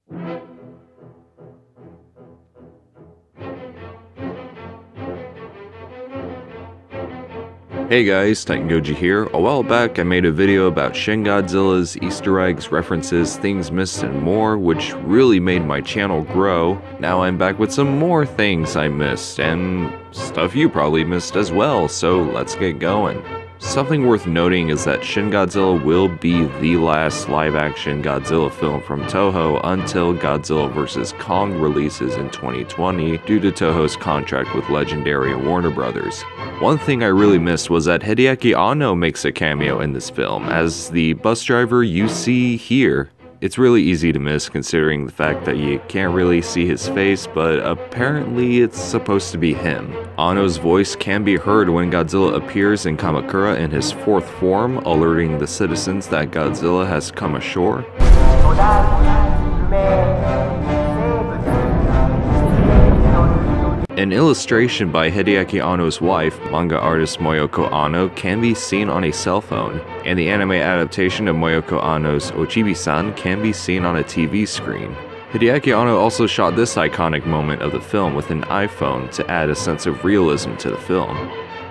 Hey guys, Titan Goji here. A while back I made a video about Shin Godzilla's Easter eggs, references, things missed and more, which really made my channel grow. Now I'm back with some more things I missed, and stuff you probably missed as well, so let's get going. Something worth noting is that Shin Godzilla will be the last live-action Godzilla film from Toho until Godzilla vs. Kong releases in 2020 due to Toho's contract with Legendary and Warner Brothers. One thing I really missed was that Hideaki Anno makes a cameo in this film as the bus driver you see here. It's really easy to miss considering the fact that you can't really see his face, but apparently it's supposed to be him. Anno's voice can be heard when Godzilla appears in Kamakura in his fourth form, alerting the citizens that Godzilla has come ashore. An illustration by Hideaki Anno's wife, manga artist Moyoko Anno, can be seen on a cell phone, and the anime adaptation of Moyoko Anno's Ochibi-san can be seen on a TV screen. Hideaki Anno also shot this iconic moment of the film with an iPhone to add a sense of realism to the film.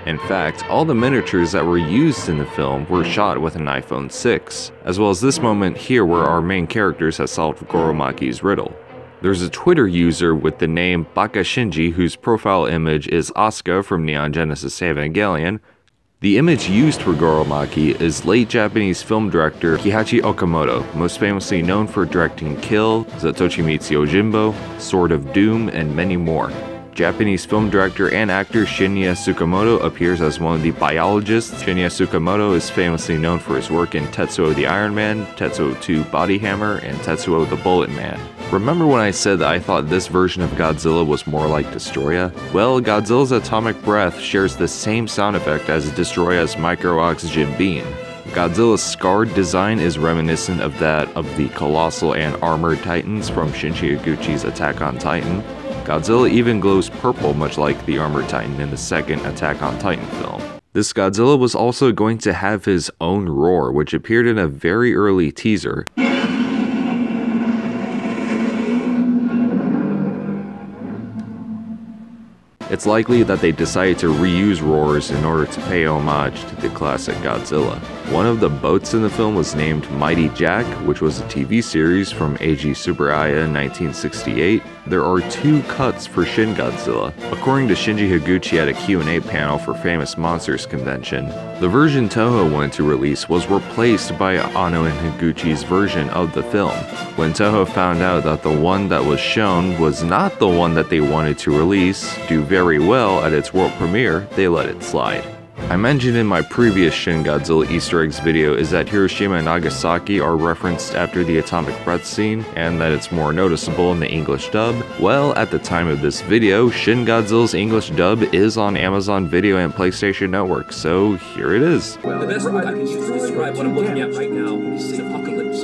In fact, all the miniatures that were used in the film were shot with an iPhone 6, as well as this moment here where our main characters have solved Goromaki's riddle. There's a Twitter user with the name Baka Shinji whose profile image is Asuka from Neon Genesis Evangelion. The image used for Goromaki is late Japanese film director Kihachi Okamoto, most famously known for directing Kill, Zatoichi Yojimbo, Sword of Doom, and many more. Japanese film director and actor Shinya Tsukamoto appears as one of the biologists. Shinya Tsukamoto is famously known for his work in Tetsuo the Iron Man, Tetsuo 2 Body Hammer, and Tetsuo the Bullet Man. Remember when I said that I thought this version of Godzilla was more like Destroya? Well, Godzilla's atomic breath shares the same sound effect as Destroya's micro-oxygen beam. Godzilla's scarred design is reminiscent of that of the colossal and armored titans from Shinji Higuchi's Attack on Titan. Godzilla even glows purple much like the armored titan in the second Attack on Titan film. This Godzilla was also going to have his own roar, which appeared in a very early teaser. It's likely that they decided to reuse roars in order to pay homage to the classic Godzilla. One of the boats in the film was named Mighty Jack, which was a TV series from AG Tsuburaya in 1968. There are two cuts for Shin Godzilla. According to Shinji Higuchi at a Q&A panel for Famous Monsters convention, the version Toho wanted to release was replaced by Anno and Higuchi's version of the film. When Toho found out that the one that was shown was not the one that they wanted to release, do very well at its world premiere, they let it slide. I mentioned in my previous Shin Godzilla Easter eggs video is that Hiroshima and Nagasaki are referenced after the atomic breath scene, and that it's more noticeable in the English dub. Well, at the time of this video, Shin Godzilla's English dub is on Amazon Video and PlayStation Network, so here it is. The best word I can use to describe what I'm looking at right now is apocalypse.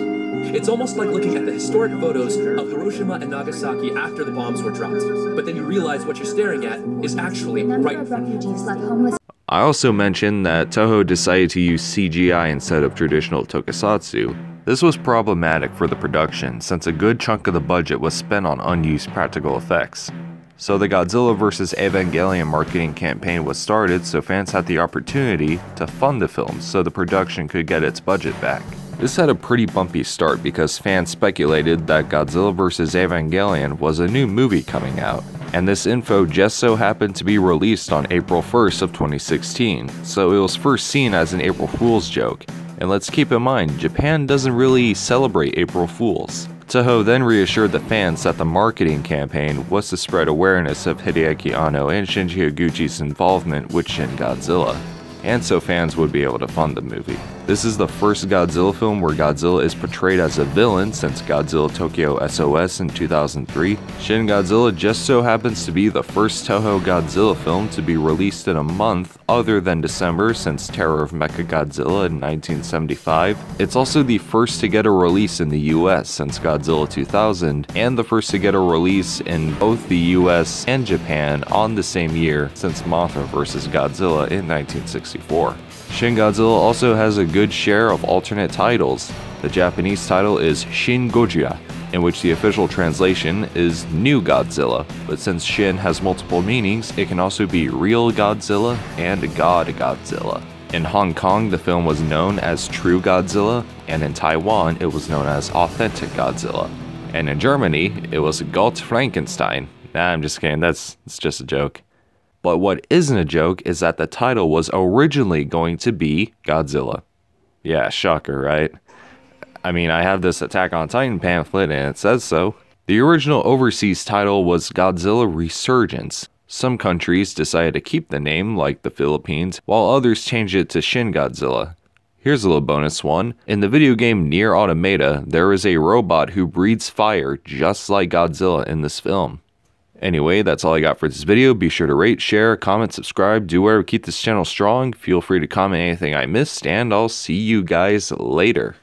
It's almost like looking at the historic photos of Hiroshima and Nagasaki after the bombs were dropped, but then you realize what you're staring at is actually right in front of you. I also mentioned that Toho decided to use CGI instead of traditional tokusatsu. This was problematic for the production since a good chunk of the budget was spent on unused practical effects. So the Godzilla vs. Evangelion marketing campaign was started so fans had the opportunity to fund the film so the production could get its budget back. This had a pretty bumpy start because fans speculated that Godzilla vs. Evangelion was a new movie coming out, and this info just so happened to be released on April 1st of 2016, so it was first seen as an April Fool's joke. And let's keep in mind, Japan doesn't really celebrate April Fools. Toho then reassured the fans that the marketing campaign was to spread awareness of Hideaki Anno and Shinji Higuchi's involvement with Shin Godzilla, and so fans would be able to fund the movie. This is the first Godzilla film where Godzilla is portrayed as a villain since Godzilla Tokyo SOS in 2003. Shin Godzilla just so happens to be the first Toho Godzilla film to be released in a month other than December since Terror of Mechagodzilla in 1975. It's also the first to get a release in the US since Godzilla 2000, and the first to get a release in both the US and Japan on the same year since Mothra vs. Godzilla in 1964. Shin Godzilla also has a good share of alternate titles. The Japanese title is SHIN GODZILLA, in which the official translation is New Godzilla, but since Shin has multiple meanings, it can also be Real Godzilla and God Godzilla. In Hong Kong, the film was known as True Godzilla, and in Taiwan, it was known as Authentic Godzilla. And in Germany, it was Gott Frankenstein. Nah, I'm just kidding, it's just a joke. But what isn't a joke is that the title was originally going to be Godzilla. Yeah, shocker, right? I mean, I have this Attack on Titan pamphlet and it says so. The original overseas title was Godzilla Resurgence. Some countries decided to keep the name, like the Philippines, while others changed it to Shin Godzilla. Here's a little bonus one. In the video game Nier Automata, there is a robot who breathes fire just like Godzilla in this film. Anyway, that's all I got for this video. Be sure to rate, share, comment, subscribe, do whatever to keep this channel strong. Feel free to comment anything I missed, and I'll see you guys later.